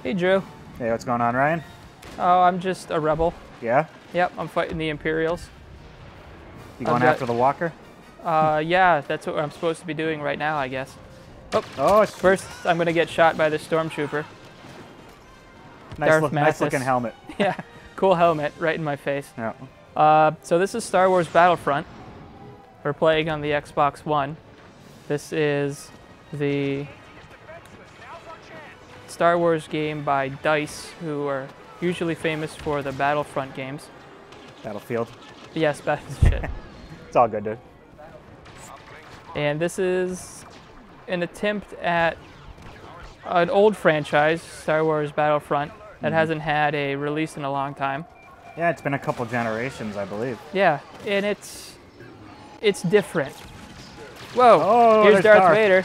Hey, Drew. Hey, what's going on, Ryan? Oh, I'm just a rebel. Yeah? Yep, I'm fighting the Imperials. You going after the walker? Yeah, that's what I'm supposed to be doing right now, I guess. Oh, First, I'm gonna get shot by the stormtrooper. nice looking helmet. Yeah, cool helmet right in my face. Yeah. So this is Star Wars Battlefront. We're playing on the Xbox One. This is the Star Wars game by DICE, who are usually famous for the Battlefront games. Battlefield. Yes, shit. It's all good, dude. And this is an attempt at an old franchise, Star Wars Battlefront, that hasn't had a release in a long time. Yeah, it's been a couple generations, I believe. Yeah, and it's different. Whoa, Oh, here's there's Darth Vader.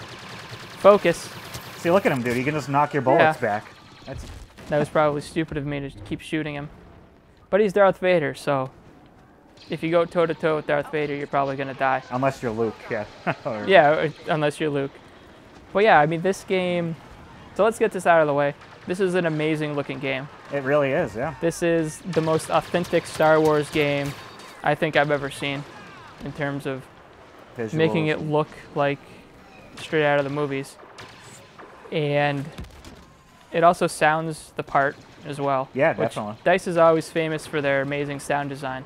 Focus. See, look at him, dude. He can just knock your bullets back. That was probably stupid of me to keep shooting him. But he's Darth Vader, so if you go toe-to-toe with Darth Vader, you're probably going to die. Unless you're Luke, yeah. Yeah, unless you're Luke. But yeah, I mean, this game... So let's get this out of the way. This is an amazing-looking game. It really is, yeah. This is the most authentic Star Wars game I think I've ever seen in terms of Visuals. making it look like straight out of the movies. And it also sounds the part as well. Yeah, definitely. DICE is always famous for their amazing sound design.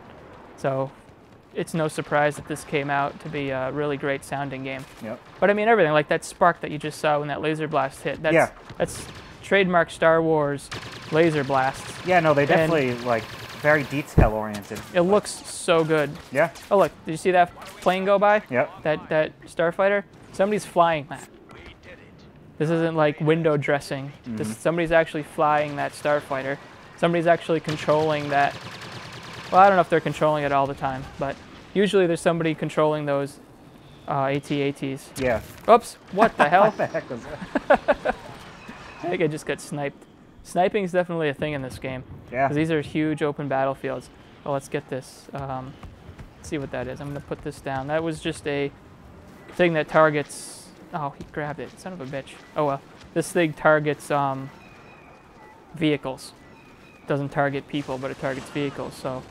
So it's no surprise that this came out to be a really great sounding game. Yep. But I mean, everything, like that spark that you just saw when that laser blast hit, that's trademark Star Wars laser blasts. Yeah, no, they definitely, like, very detail-oriented. It looks so good. Yeah. Oh, look, did you see that plane go by? Yep. That starfighter? Somebody's flying that. This isn't like window dressing. Somebody's actually flying that starfighter. Somebody's actually controlling that. Well, I don't know if they're controlling it all the time, but usually there's somebody controlling those AT-ATs. Yeah. Oops, what the hell? What the heck was that? I think I just got sniped. Sniping is definitely a thing in this game. Yeah. Because these are huge open battlefields. Well, let's get this. Let's see what that is. I'm going to put this down. That was just a thing that targets... Oh, he grabbed it. Son of a bitch. Oh, well. This thing targets vehicles. Doesn't target people, but it targets vehicles. So,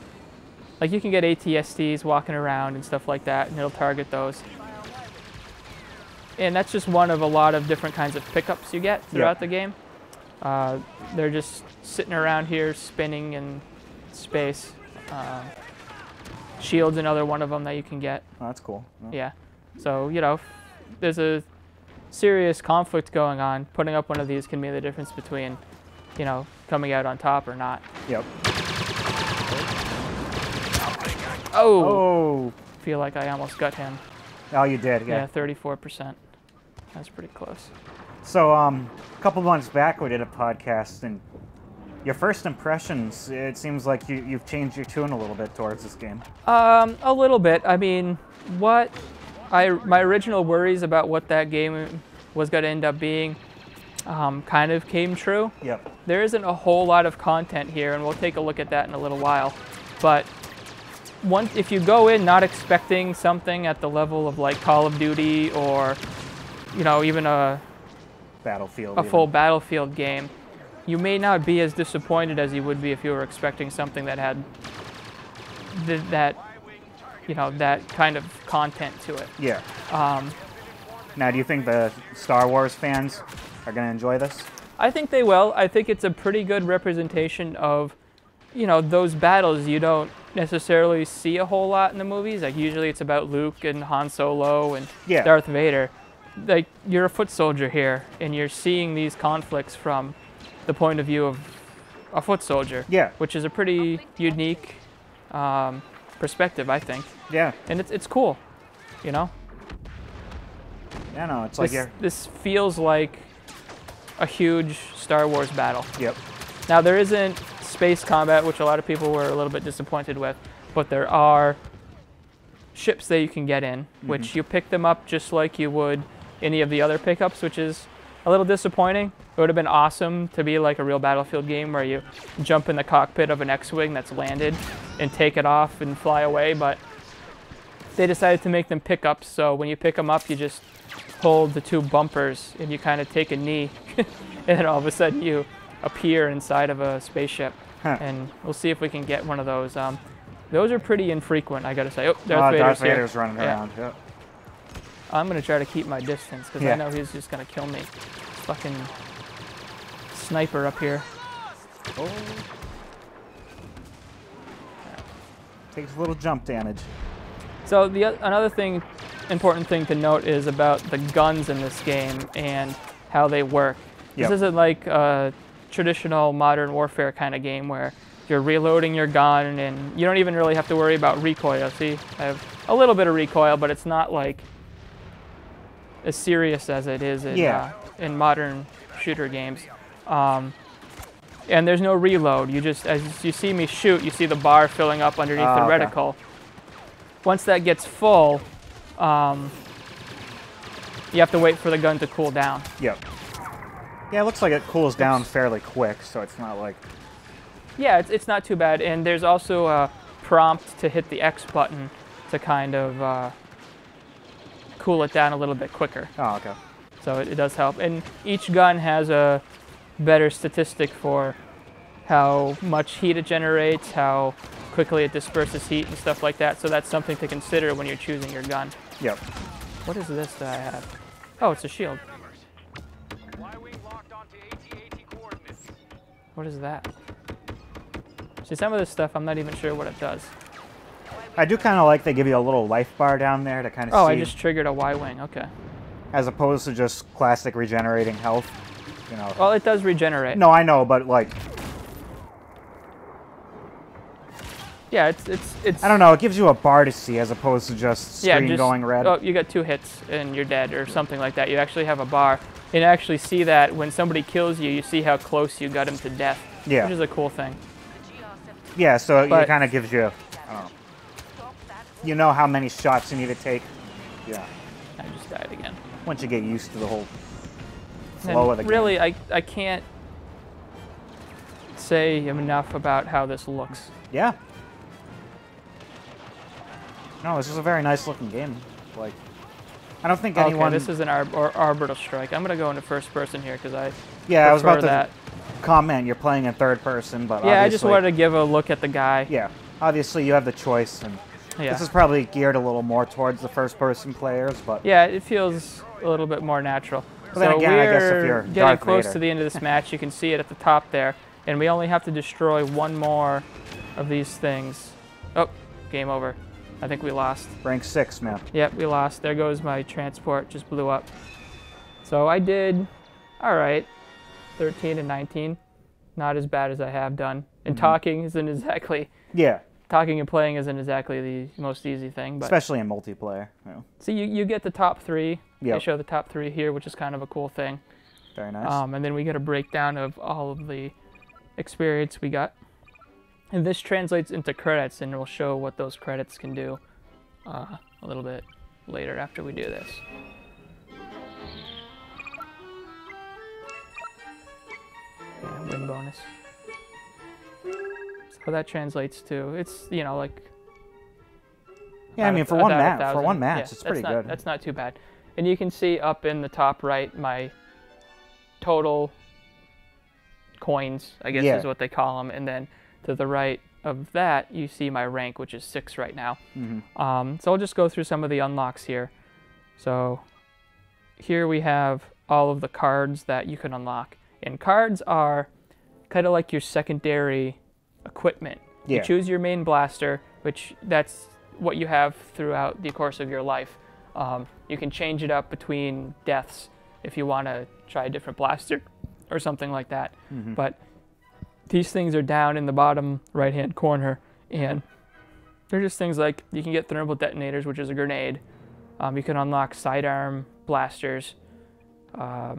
like, you can get AT-STs walking around and stuff like that, and it'll target those. And that's just one of a lot of different kinds of pickups you get throughout the game. They're just sitting around here spinning in space. Shield's another one of them that you can get. Oh, that's cool. Yeah. So, you know, there's a serious conflict going on. Putting up one of these can be the difference between, you know, coming out on top or not. Yep. Oh! Feel like I almost got him. Oh, you did, yeah. Yeah, 34%. That's pretty close. So, a couple months back, we did a podcast, and your first impressions, it seems like you've changed your tune a little bit towards this game. A little bit. I mean, my original worries about what that game was going to end up being kind of came true. Yep. There isn't a whole lot of content here, and we'll take a look at that in a little while. But if you go in not expecting something at the level of like Call of Duty or, you know, even a full Battlefield game, you may not be as disappointed as you would be if you were expecting something that had that kind of content to it. Yeah. Now, do you think the Star Wars fans are going to enjoy this? I think they will. I think it's a pretty good representation of, you know, those battles you don't necessarily see a whole lot in the movies. Like, usually it's about Luke and Han Solo and Darth Vader. Like, you're a foot soldier here, and you're seeing these conflicts from the point of view of a foot soldier. Yeah. Which is a pretty unique perspective, I think. Yeah. And it's cool, you know? Yeah, no, it's like this feels like a huge Star Wars battle. Yep. Now, there isn't space combat, which a lot of people were a little bit disappointed with, but there are ships that you can get in, which you pick them up just like you would any of the other pickups, which is a little disappointing. It would have been awesome to be like a real Battlefield game where you jump in the cockpit of an X-Wing that's landed and take it off and fly away, but they decided to make them pickups, so when you pick them up, you just hold the two bumpers and you kind of take a knee, and then all of a sudden you appear inside of a spaceship. And we'll see if we can get one of those. Those are pretty infrequent, I gotta say. Oh, Darth Vader's running around. Yep. I'm gonna try to keep my distance because I know he's just gonna kill me. Fucking sniper up here. Oh. Takes a little jump damage. So another important thing to note is about the guns in this game and how they work. This isn't like a traditional Modern Warfare kind of game where you're reloading your gun and you don't even really have to worry about recoil. See, I have a little bit of recoil, but it's not like as serious as it is in modern shooter games. And there's no reload. You just, as you see me shoot, you see the bar filling up underneath the reticle. Once that gets full, you have to wait for the gun to cool down. Yep. Yeah, it looks like it cools down fairly quick, so it's not like... Yeah, it's not too bad. And there's also a prompt to hit the X button to kind of cool it down a little bit quicker. Oh, okay. So it does help. And each gun has a better statistic for how much heat it generates, how quickly it disperses heat and stuff like that. So that's something to consider when you're choosing your gun. Yep. What is this that I have? Oh, it's a shield. What is that? See, some of this stuff, I'm not even sure what it does. I do kind of like they give you a little life bar down there to kind of see. Oh, I just triggered a Y-wing. Okay. As opposed to just classic regenerating health, you know. Well, it does regenerate. No, I know, but like... Yeah, it's... I don't know, it gives you a bar to see as opposed to just screen going red. Oh, you got 2 hits and you're dead or something like that. You actually have a bar. And actually see that when somebody kills you, you see how close you got him to death. Yeah. Which is a cool thing. Yeah, so it kind of gives you, I don't know. You know how many shots you need to take. Yeah. I just died again. Once you get used to the whole flow of the game. Really, I can't say enough about how this looks. Yeah. No, this is a very nice looking game. Like, I don't think anyone... Okay, this is an orbital strike. I'm going to go into first person here because I I was about that. to comment you're playing in third person, but yeah, I just wanted to give a look at the guy. Yeah, obviously you have the choice, and this is probably geared a little more towards the first person players, but... Yeah, it feels a little bit more natural. But then again, I guess if you're getting Darth close Vader. to the end of this match. You can see it at the top there, and we only have to destroy one more of these things. Oh, game over. I think we lost. Rank 6, man. Yep, we lost. There goes my transport, just blew up. So I did, all right, 13 and 19. Not as bad as I have done. And talking isn't exactly... Yeah. Talking and playing isn't exactly the most easy thing. But especially in multiplayer. Yeah. See, you get the top 3. Yep. They show the top 3 here, which is kind of a cool thing. Very nice. And then we get a breakdown of all of the experience we got. And this translates into credits, and we'll show what those credits can do a little bit later after we do this. Yeah, win bonus. So that translates to, it's, you know, like... Yeah, I mean, for one match, it's pretty good. That's not too bad. And you can see up in the top right my total coins, I guess is what they call them, and then to the right of that, you see my rank, which is 6 right now. So I'll just go through some of the unlocks here. So here we have all of the cards that you can unlock. And cards are kind of like your secondary equipment. You choose your main blaster, which that's what you have throughout the course of your life. You can change it up between deaths if you want to try a different blaster or something like that. But these things are down in the bottom right-hand corner, and they're just things like you can get thermal detonators, which is a grenade. You can unlock sidearm blasters. I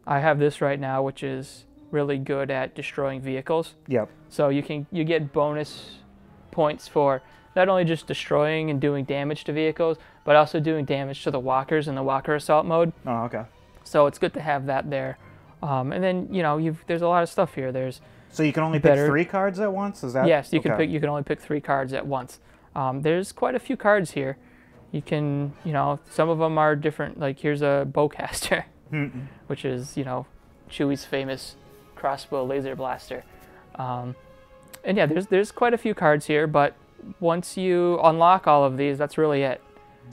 have this right now, which is really good at destroying vehicles. Yep. So you get bonus points for not only just destroying and doing damage to vehicles, but also doing damage to the walkers in the walker assault mode. Oh, okay. So it's good to have that there. And then, you know, there's a lot of stuff here. So you can only pick 3 cards at once? Is that? Yes, you can only pick 3 cards at once. There's quite a few cards here. You can, you know, some of them are different. Like here's a bowcaster, which is, you know, Chewie's famous crossbow laser blaster. And yeah, there's quite a few cards here, but once you unlock all of these, that's really it.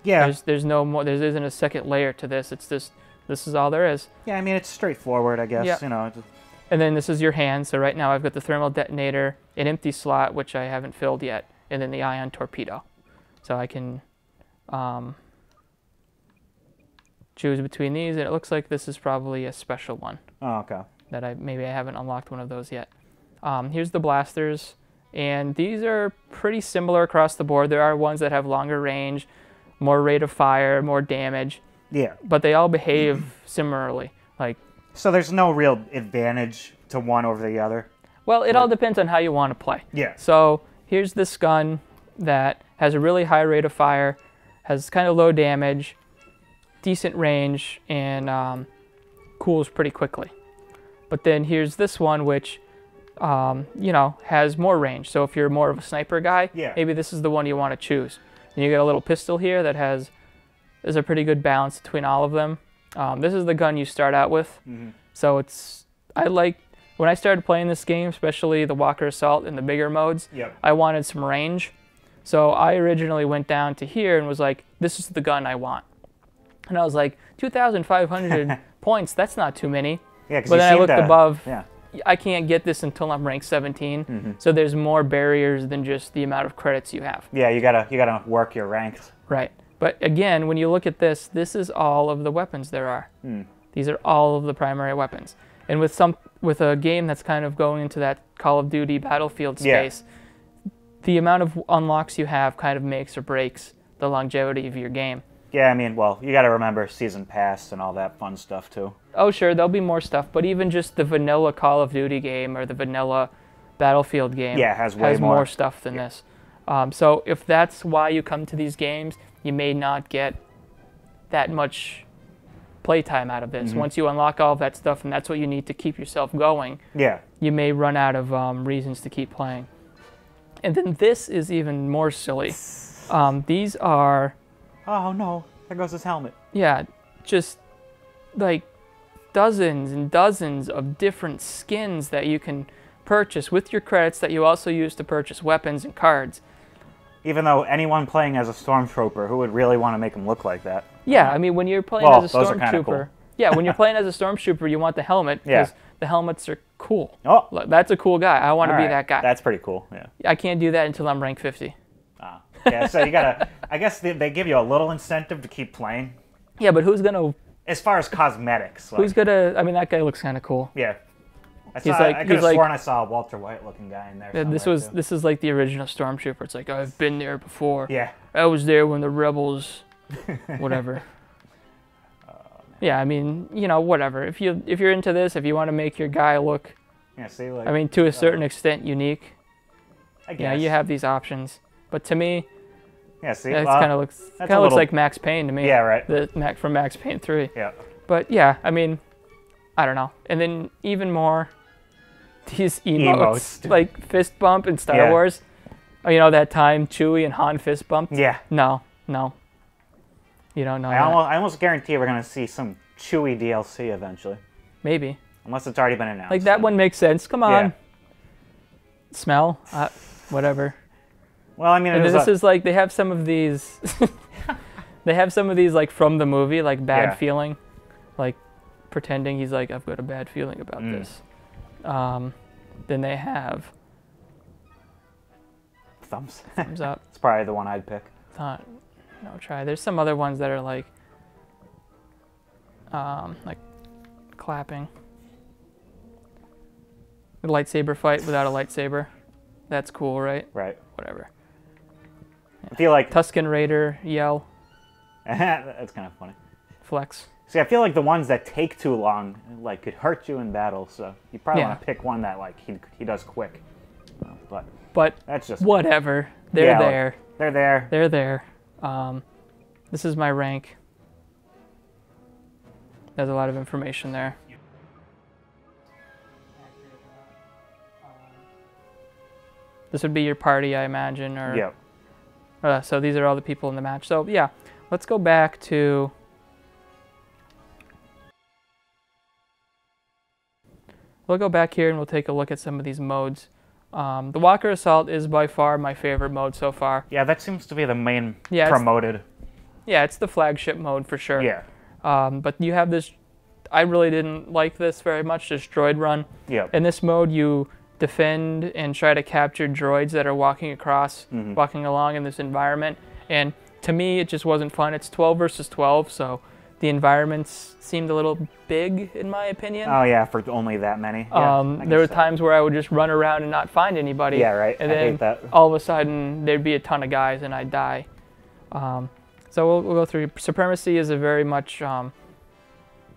Yeah. There's no more. There isn't a second layer to this. It's just this is all there is. Yeah, I mean it's straightforward, I guess. Yep. You know. And then this is your hand. So right now I've got the thermal detonator, an empty slot which I haven't filled yet, and then the ion torpedo. So I can choose between these, and it looks like this is probably a special one. Oh, okay. That maybe I haven't unlocked one of those yet. Here's the blasters, and these are pretty similar across the board. There are ones that have longer range, more rate of fire, more damage. Yeah. But they all behave similarly. Like. So there's no real advantage to one over the other? Well, it all depends on how you want to play. Yeah. So here's this gun that has a really high rate of fire, has kind of low damage, decent range, and cools pretty quickly. But then here's this one which, you know, has more range. So if you're more of a sniper guy, maybe this is the one you want to choose. And you get a little pistol here that there's a pretty good balance between all of them. This is the gun you start out with. Mm-hmm. So when I started playing this game, especially the Walker Assault and the bigger modes, I wanted some range. So I originally went down to here and was like, this is the gun I want. And I was like, 2,500 points, that's not too many. Yeah, but then I looked above, I can't get this until I'm ranked 17. Mm-hmm. So there's more barriers than just the amount of credits you have. Yeah, you gotta work your ranks. Right. But again, when you look at this, this is all of the weapons there are. These are all of the primary weapons. And with a game that's kind of going into that Call of Duty Battlefield space, the amount of unlocks you have kind of makes or breaks the longevity of your game. Yeah, I mean, well, you got to remember Season Pass and all that fun stuff too. Oh, sure, there'll be more stuff, but even just the vanilla Call of Duty game or the vanilla Battlefield game has more stuff than this. So if that's why you come to these games, you may not get that much playtime out of this. Mm-hmm. Once you unlock all of that stuff, and that's what you need to keep yourself going, you may run out of reasons to keep playing. And then this is even more silly. These are... Oh no, there goes his helmet. Yeah, just like dozens and dozens of different skins that you can purchase with your credits that you also use to purchase weapons and cards. Even though anyone playing as a Stormtrooper, who would really want to make him look like that? Yeah, I mean, when you're playing as a Stormtrooper... Cool. Yeah, when you're playing as a Stormtrooper, you want the helmet, because the helmets are cool. Oh! That's a cool guy. I want to be that guy. That's pretty cool, yeah. I can't do that until I'm rank 50. Yeah, so you gotta... I guess they give you a little incentive to keep playing. Yeah, but who's gonna... As far as cosmetics. Like, who's gonna... I mean, that guy looks kind of cool. Yeah. I could have sworn I saw a Walter White-looking guy in there. This is like the original Stormtrooper. It's like, I've been there before. Yeah. I was there when the rebels, whatever. Yeah, I mean, you know, whatever. If you're into this, if you want to make your guy look, I mean, to a certain extent, unique. I guess. Yeah, you have these options. But to me, it kind of looks like Max Payne to me. Yeah, right. From Max Payne 3. Yeah. But yeah, I mean, I don't know. And then even more. These emotes, like fist bump in Star Wars. Oh, you know that time Chewie and Han fist bumped? Yeah. No. You don't know I almost guarantee we're going to see some Chewie DLC eventually. Maybe. Unless it's already been announced. Like, that one makes sense. Come on. Yeah. Smell? Whatever. Well, I mean, this is like, they have some of these... they have some of these, like, from the movie, like, bad feeling. Like, pretending he's like, I've got a bad feeling about this. Then they have thumbs up. It's probably the one I'd pick. No, try. There's some other ones that are like clapping. A lightsaber fight without a lightsaber. That's cool, right? Right. Whatever. Yeah. I feel like Tusken Raider yell. That's kind of funny. Flex. See, I feel like the ones that take too long, like, could hurt you in battle. So you probably want to pick one that, like, he does quick. But that's just whatever. They're there. Like, they're there. They're there. This is my rank. There's a lot of information there. This would be your party, I imagine, or so these are all the people in the match. So yeah, let's go back to. we'll go back here and we'll take a look at some of these modes. The Walker Assault is by far my favorite mode so far. Yeah, that seems to be the main promoted. It's the flagship mode for sure. Yeah. But you have this, I really didn't like this very much, this droid run. Yeah. In this mode, you defend and try to capture droids that are walking along in this environment. And to me, it just wasn't fun. It's 12 versus 12, so the environments seemed a little big, in my opinion. Oh yeah, for only that many. Yeah, there were times where I would just run around and not find anybody. Yeah, right. And I then hate that. all of a sudden, there'd be a ton of guys and I'd die. So we'll go through. Supremacy is a very much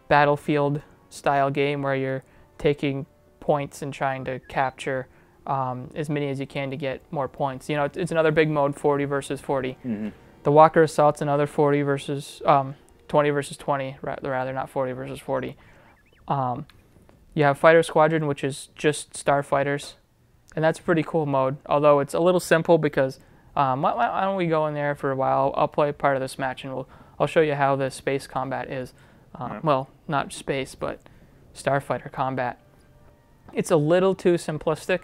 Battlefield style game where you're taking points and trying to capture as many as you can to get more points. You know, it's another big mode, 40 versus 40. Mm-hmm. The Walker Assault's another 40 versus 20 versus 20, rather, not 40 versus 40. You have Fighter Squadron, which is just starfighters, and that's a pretty cool mode, although it's a little simple because why don't we go in there for a while? I'll play part of this match and I'll show you how the space combat is. Well, not space, but starfighter combat. It's a little too simplistic.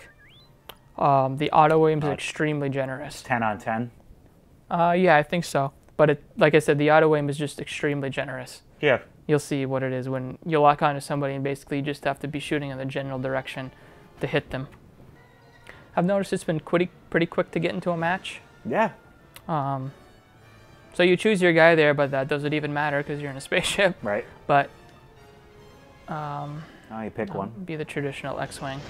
The auto aim is extremely generous. 10 on 10? Yeah, I think so. But like I said, the auto aim is just extremely generous. Yeah. You'll see what it is when you lock onto somebody and basically you just have to be shooting in the general direction to hit them. I've noticed it's been pretty quick to get into a match. Yeah. So you choose your guy there, but that doesn't even matter because you're in a spaceship. Right. But you pick one. Be the traditional X-Wing.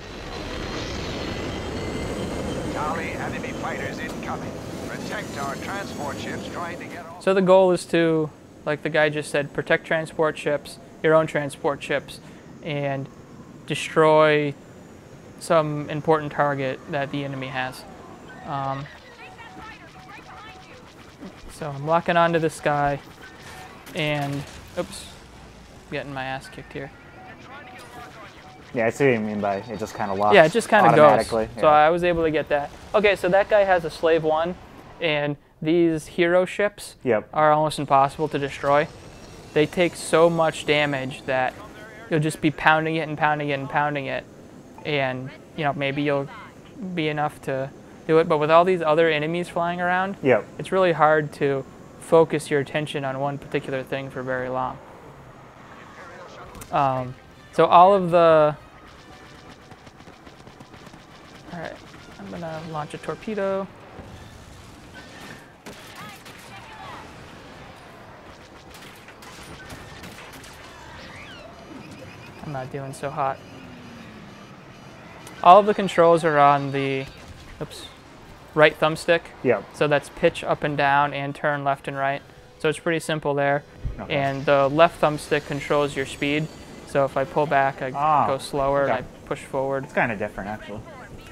Charlie, enemy fighters incoming. Protect our transport ships trying to get on. So the goal is to, like the guy just said, protect transport ships, your own transport ships, and destroy some important target that the enemy has. So I'm locking onto this guy, and oops, getting my ass kicked here. Yeah, I see what you mean by it just kind of locks. Yeah, it just kind of goes. Yeah. So I was able to get that. Okay, so that guy has a Slave 1, and these hero ships are almost impossible to destroy. They take so much damage that you'll just be pounding it and pounding it and pounding it, and you know, maybe you'll be enough to do it. But with all these other enemies flying around, it's really hard to focus your attention on one particular thing for very long. So all of the... Alright, I'm going to launch a torpedo. I'm not doing so hot. All of the controls are on the right thumbstick. So that's pitch up and down and turn left and right. So it's pretty simple there. Okay. And the left thumbstick controls your speed. So if I pull back, I go slower, and I push forward. It's kind of different, actually.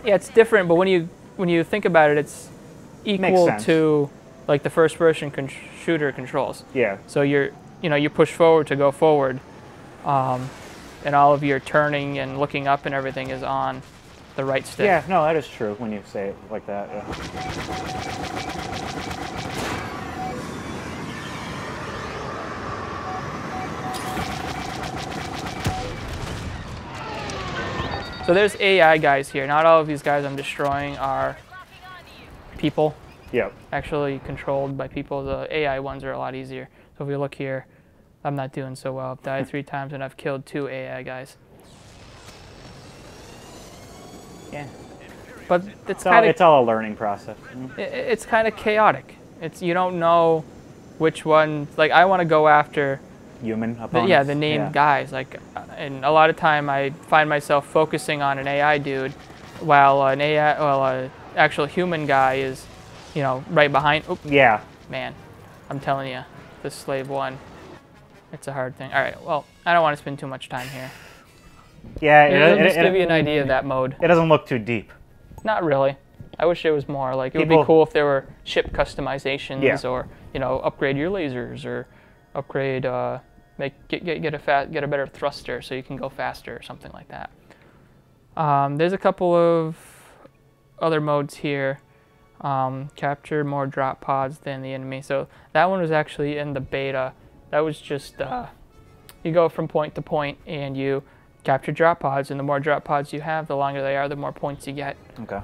Yeah, it's different, but when you think about it, it's equal to like the first-person shooter controls. Yeah. So you push forward to go forward, and all of your turning and looking up and everything is on the right stick. Yeah, no, that is true when you say it like that. Yeah. So there's AI guys here. Not all of these guys I'm destroying are people. Actually controlled by people. The AI ones are a lot easier. So if we look here, I'm not doing so well. I've died 3 times and I've killed 2 AI guys. Yeah. But it's all a learning process. It's kind of chaotic. You don't know which one. Like I want to go after human opponents. The named guys. Like, and a lot of time I find myself focusing on an AI dude, while an actual human guy is, right behind. Oop. Yeah. Man, I'm telling you, this Slave 1, it's a hard thing. All right. Well, I don't want to spend too much time here. Yeah. Just give you an idea of that mode. It doesn't look too deep. Not really. I wish it was more. Like, it would be cool if there were ship customizations, or upgrade your lasers, or upgrade get a better thruster so you can go faster or something like that. There's a couple of other modes here. Capture more drop pods than the enemy. So that one was actually in the beta. That was just you go from point to point and you capture drop pods, and the more drop pods you have, the longer they are, the more points you get. Okay.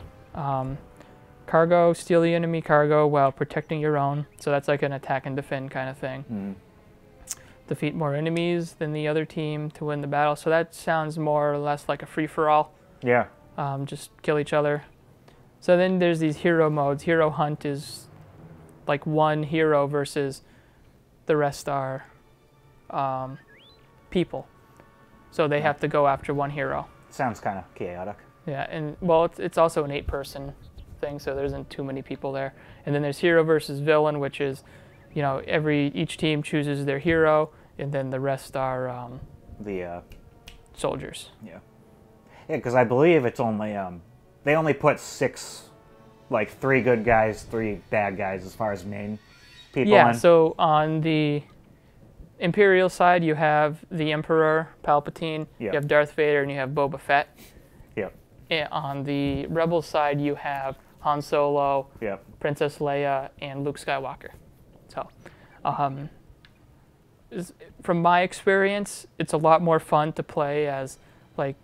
Cargo, steal the enemy cargo while protecting your own. So that's like an attack and defend kind of thing. Mm. Defeat more enemies than the other team to win the battle. So that sounds more or less like a free-for-all. Yeah. Just kill each other. So then there's these hero modes. Hero hunt is like one hero versus the rest are people. So they have to go after one hero. Sounds kind of chaotic. Yeah, and well, it's also an 8-person thing, so there isn't too many people there. And then there's hero versus villain, which is, you know, each team chooses their hero, and then the rest are soldiers. Yeah. Yeah, because I believe it's only they only put 6, like 3 good guys, 3 bad guys as far as main people. Yeah. in. So on the Imperial side, you have the Emperor Palpatine, Yep. you have Darth Vader, and you have Boba Fett. Yep. And on the Rebel side, you have Han Solo, Yep. Princess Leia, and Luke Skywalker. So, from my experience, it's a lot more fun to play as like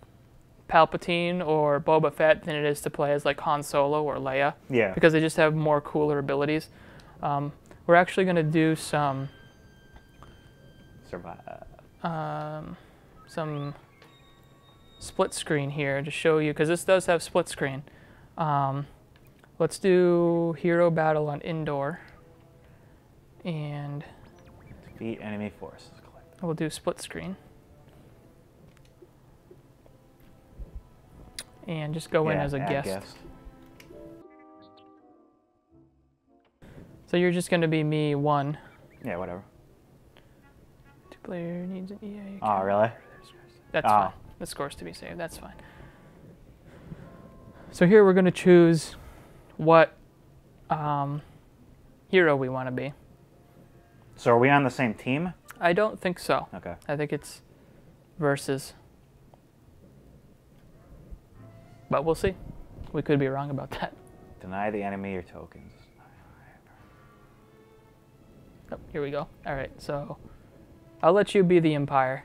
Palpatine or Boba Fett than it is to play as like Han Solo or Leia. Yeah. Because they just have more cooler abilities. We're actually going to do some split screen here to show you, because this does have split screen. Let's do hero battle on indoor, and Defeat enemy forces. we'll do split screen. And just go in as a add guest. So you're just going to be me 1. Yeah, whatever. 2-player needs an EA. Oh, really? That's fine. The score's to be saved. That's fine. So here we're going to choose what hero we want to be. So are we on the same team? I don't think so. Okay. I think it's versus. But we'll see. We could be wrong about that. Deny the enemy your tokens. Oh, here we go. All right, so I'll let you be the Empire.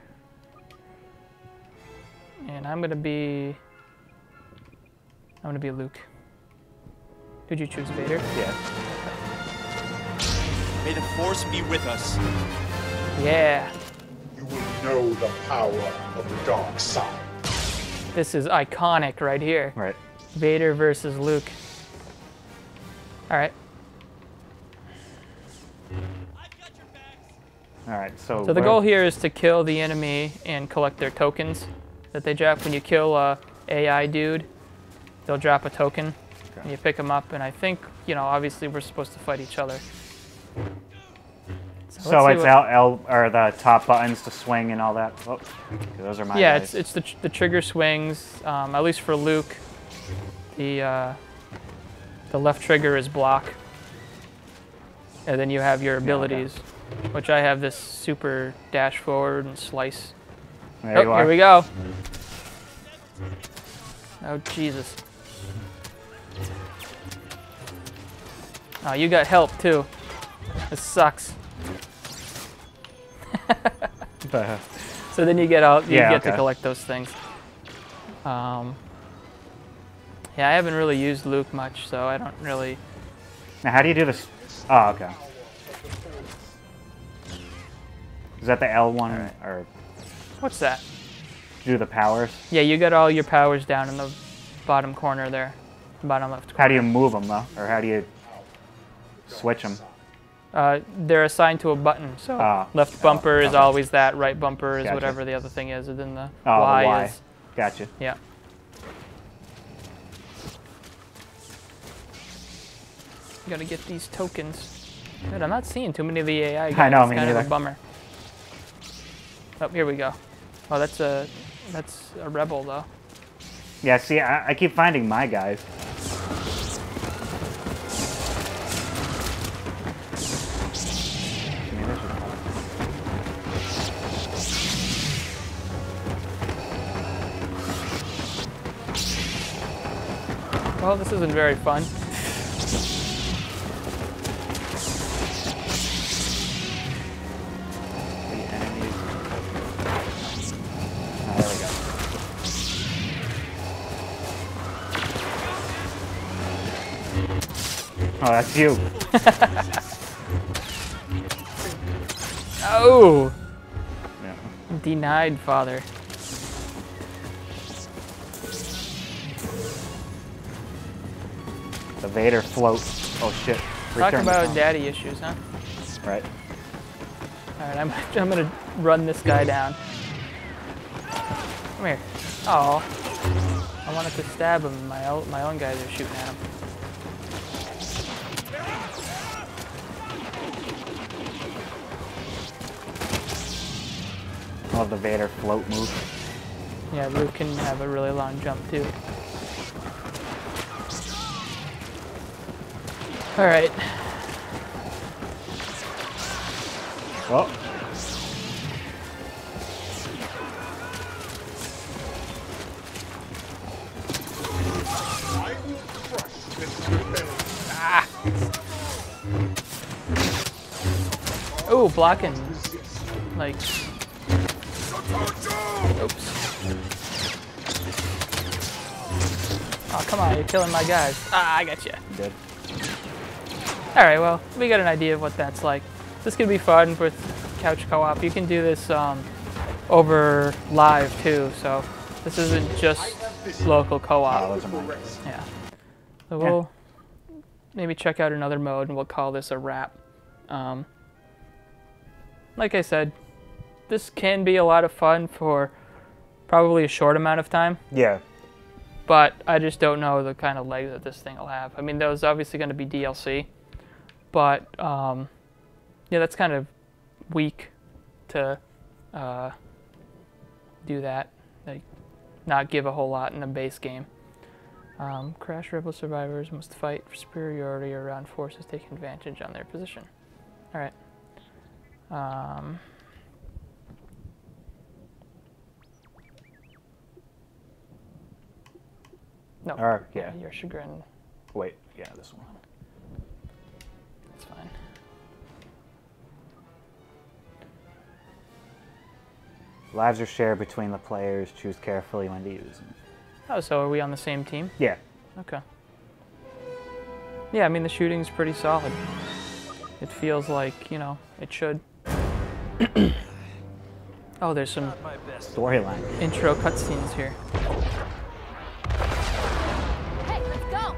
And I'm gonna be Luke. Did you choose Vader? Yeah. May the Force be with us. Yeah. You will know the power of the dark side. This is iconic right here. Right. Vader versus Luke. All right. All right. So So the goal here is to kill the enemy and collect their tokens that they drop. When you kill a AI dude, they'll drop a token. Okay. And you pick them up, and I think, you know, obviously we're supposed to fight each other. So it's L or the top buttons to swing and all that. Oh, those are my guys. it's the trigger swings. At least for Luke, the left trigger is block, and then you have your abilities, which I have this super dash forward and slice. There you are. Here we go. Oh Jesus! Oh, you got help too. This sucks. So then you get out, you get to collect those things. Yeah, I haven't really used Luke much, so I don't really. Now, how do you do this? Oh, okay. Is that the L1 or What's that? do the powers? Yeah, you got all your powers down in the bottom corner there, bottom left corner. How do you move them though, or how do you switch them? They're assigned to a button, so left bumper is always that, right bumper is whatever the other thing is, and then the Y is. Gotcha. Yeah. You gotta get these tokens. Dude, I'm not seeing too many of the AI guys. I know, It's me kind of neither. a bummer. Oh, here we go. Oh, that's a rebel though. Yeah. See, I keep finding my guys. Well, this isn't very fun. The enemies. Oh, there we go. Oh, that's you. Oh! Yeah. Denied, father. The Vader float. Oh shit. Talk Return to about home. daddy issues, huh? Right. Alright, I'm gonna run this guy down. Come here. Oh, I wanted to stab him. My own guys are shooting at him. I love the Vader float move. Yeah, Luke can have a really long jump too. Alright. Oh. I will crush this rebellion. Oh, blocking. Like. Oops. Oh, come on, you're killing my guys. Ah, I got you. Good. Alright, well, we got an idea of what that's like. This could be fun with couch co-op. You can do this over live too, so this isn't just local Oh, co-op. those are mine. Yeah. So we'll maybe check out another mode and we'll call this a wrap. Like I said, this can be a lot of fun for probably a short amount of time, Yeah. but I just don't know the kind of legs that this thing will have. I mean, there's obviously going to be DLC, but yeah, that's kind of weak to do that. Like, not give a whole lot in a base game. Crash Rebel survivors must fight for superiority around forces taking advantage on their position. All right. No. Yeah. Your chagrin. Wait. Yeah, this one. That's fine. Lives are shared between the players. Choose carefully when to use them. Oh, so are we on the same team? Yeah. Okay. Yeah, I mean, the shooting's pretty solid. It feels like, you know, it should. Oh, there's some Storyline. intro cutscenes here. Hey, let's go!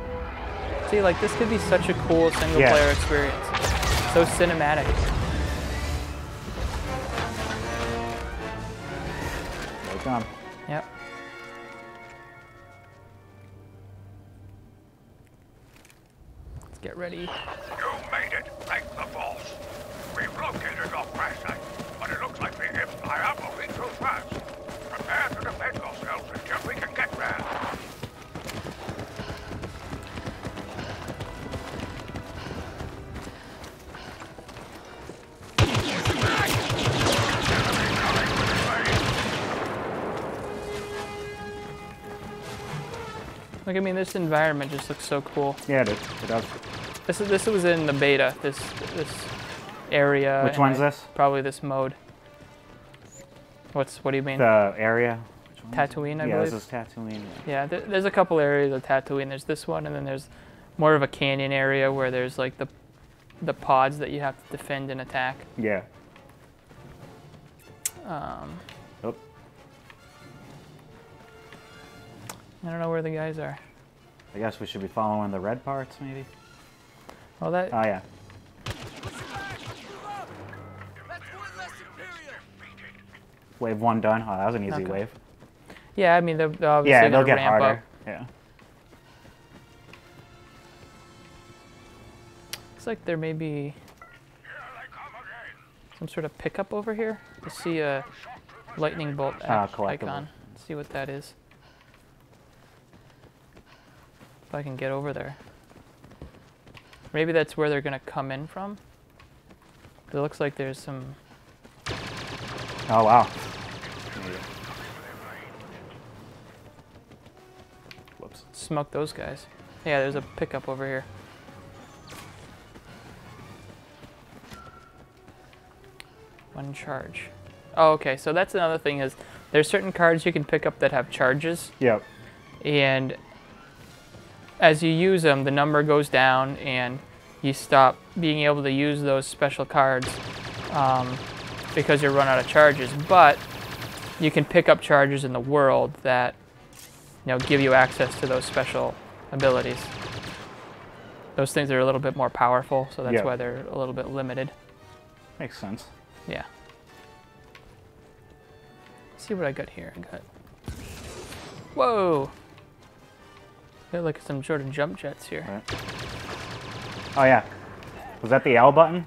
See, like, this could be such a cool single-player experience. So cinematic. There they come. Yep. Let's get ready. You made it, thank the Force. We've located your crash site, but it looks like the Empire are moving too fast. Prepare to defend yourselves until we can get there. Look, I mean, this environment just looks so cool. Yeah, it does. This was in the beta. This area. Which and one's this? Probably this mode. What do you mean? The area. Which one is it? Tatooine, I yeah, believe. this is Tatooine. Yeah, there's a couple areas of Tatooine. There's this one, and then there's more of a canyon area where there's like the pods that you have to defend and attack. Yeah. Oh. I don't know where the guys are. I guess we should be following the red parts, maybe. Well, that. Oh yeah. Wave 1 done. Oh, that was an easy Okay. wave. Yeah, I mean they're obviously Yeah, gonna they'll get ramp harder. up. Yeah. Looks like there may be some sort of pickup over here. I see a lightning bolt collectible. icon. Let's see what that is. If I can get over there. Maybe that's where they're gonna come in from. It looks like there's some. Oh wow. Whoops. Smoke those guys. Yeah, there's a pickup over here. One charge. Oh, okay. So that's another thing is there's certain cards you can pick up that have charges, Yep. and as you use them, the number goes down, and you stop being able to use those special cards because you run out of charges. But you can pick up charges in the world that give you access to those special abilities. Those things are a little bit more powerful, so that's why they're a little bit limited. Makes sense. Yeah. Let's see what I got here. I got. Whoa! Got like some sort of jump jets here. Right. Oh yeah. Was that the L button?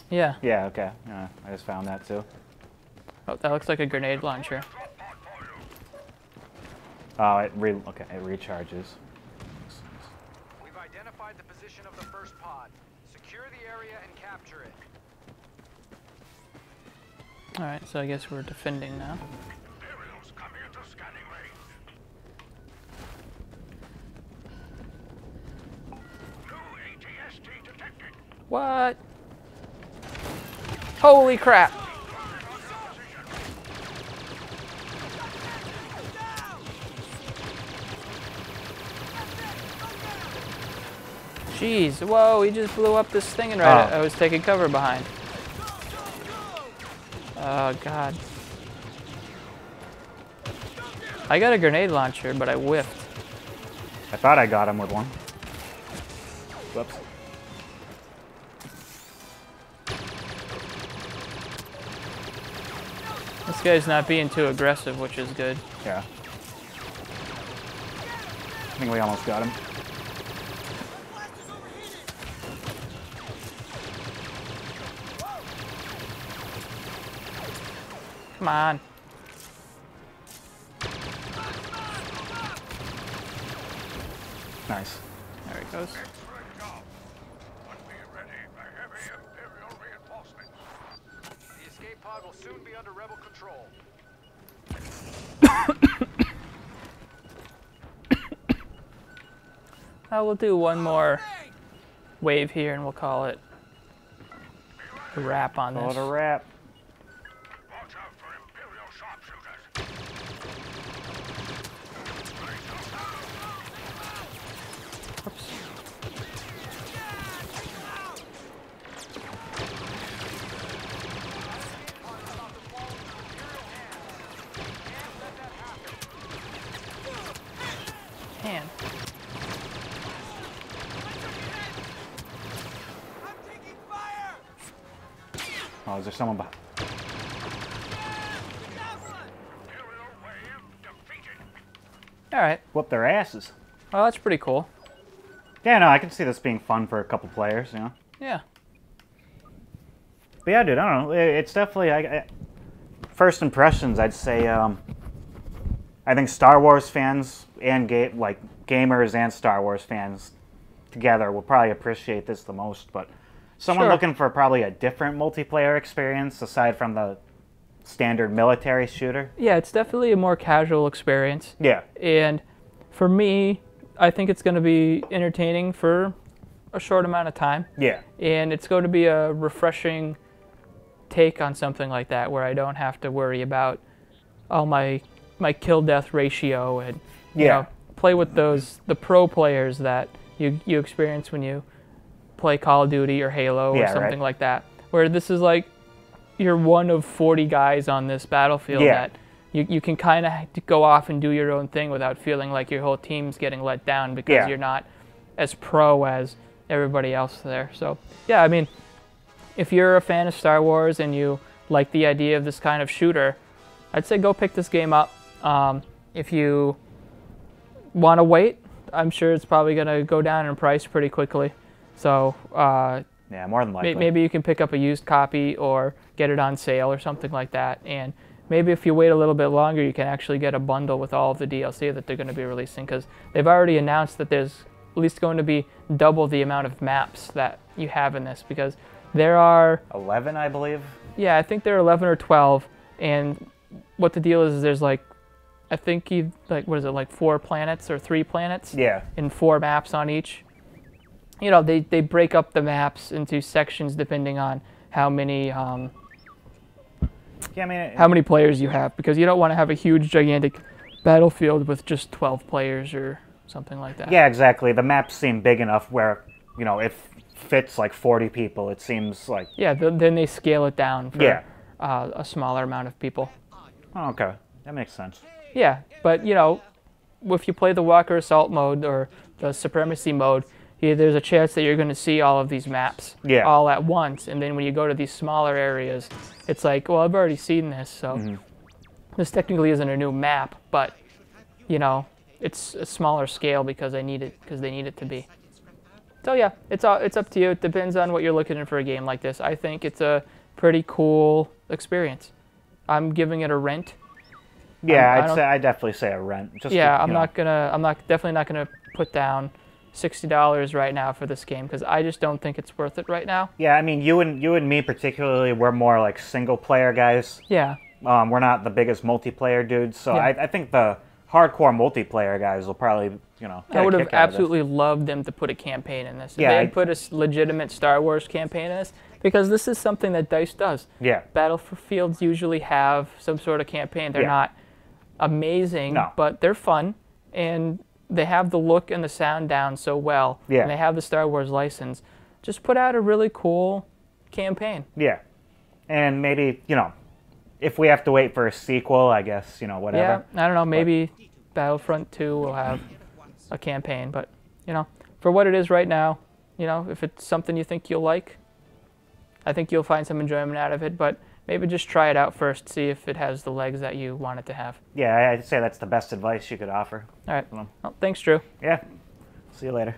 Yeah. Yeah. Okay. Yeah, I just found that too. Oh, that looks like a grenade launcher. Oh, it recharges. We've identified the position of the first pod. Secure the area and capture it. All right, so I guess we're defending now. Imperials coming into scanning range. New ATST detected. What? Holy crap! Jeez, whoa, he just blew up this thing and I was taking cover behind. Oh, God. I got a grenade launcher, but I whiffed. I thought I got him with one. Whoops. This guy's not being too aggressive, which is good. Yeah. I think we almost got him. Come on. Nice. There it goes. Excellent job. But be ready for heavy Imperial reinforcements. The escape pod will soon be under rebel control. We'll do one more wave here and we'll call it a wrap on this. Call it a wrap. Watch out for Imperial sharpshooters. Oops. Man. Oh, is there someone behind? Imperial wave defeated. All right. Whoop their asses. Well, that's pretty cool. Yeah, no, I can see this being fun for a couple players, you know? Yeah. But yeah, dude, I don't know. It's definitely, first impressions, I'd say, I think Star Wars fans and gamers and Star Wars fans together will probably appreciate this the most, but someone Sure. looking for probably a different multiplayer experience aside from the standard military shooter. Yeah, it's definitely a more casual experience. Yeah. And for me, I think it's going to be entertaining for a short amount of time. Yeah. And it's going to be a refreshing take on something like that where I don't have to worry about my kill death ratio and play with the pro players that you experience when you play Call of Duty or Halo or something like that. Where this is like you're one of 40 guys on this battlefield that you can kind of go off and do your own thing without feeling like your whole team's getting let down because you're not as pro as everybody else there. So, yeah, I mean, if you're a fan of Star Wars and you like the idea of this kind of shooter, I'd say go pick this game up. If you want to wait, I'm sure it's probably going to go down in price pretty quickly. So, yeah, more than likely. maybe you can pick up a used copy or get it on sale or something like that. And maybe if you wait a little bit longer, you can actually get a bundle with all of the DLC that they're going to be releasing, because they've already announced that there's at least going to be double the amount of maps that you have in this, because there are 11, I believe. Yeah, I think there are 11 or 12, and what the deal is there's like, I think what is it, like 4 planets or 3 planets? Yeah. And 4 maps on each. You know, they break up the maps into sections depending on how many how many players you have, because you don't want to have a huge gigantic battlefield with just 12 players or something like that. Yeah, exactly. The maps seem big enough where, if fits like 40 people. It seems like. Yeah, then they scale it down for Yeah. a smaller amount of people. Oh, okay, that makes sense. Yeah, but you know, if you play the Walker Assault mode or the Supremacy mode, there's a chance that you're going to see all of these maps Yeah. all at once. And then when you go to these smaller areas, it's like, well, I've already seen this, so this technically isn't a new map, but you know, it's a smaller scale because they need it to be. So yeah, it's up to you. It depends on what you're looking in for a game like this. I think it's a pretty cool experience. I'm giving it a rent. Yeah, I'd definitely say a rent. Just yeah, to, I'm definitely not gonna put down $60 right now for this game because I just don't think it's worth it right now. Yeah, I mean, you and me particularly, we're more like single player guys. Yeah. We're not the biggest multiplayer dudes, so Yeah. I think the hardcore multiplayer guys will probably, get I would a have kick out of this. absolutely loved them to put a campaign in this. If Yeah, they had put a legitimate Star Wars campaign in this, because this is something that DICE does. Yeah. Battlefields usually have some sort of campaign. They're Yeah. not amazing, No. but they're fun, and they have the look and the sound down so well. Yeah. And they have the Star Wars license. Just put out a really cool campaign. Yeah. And maybe, if we have to wait for a sequel, I guess, whatever. Yeah, I don't know, maybe Battlefront 2 will have a campaign, but, for what it is right now, if it's something you think you'll like, I think you'll find some enjoyment out of it, but maybe just try it out first, see if it has the legs that you want it to have. Yeah, I'd say that's the best advice you could offer. All right. Well, thanks, Drew. Yeah. See you later.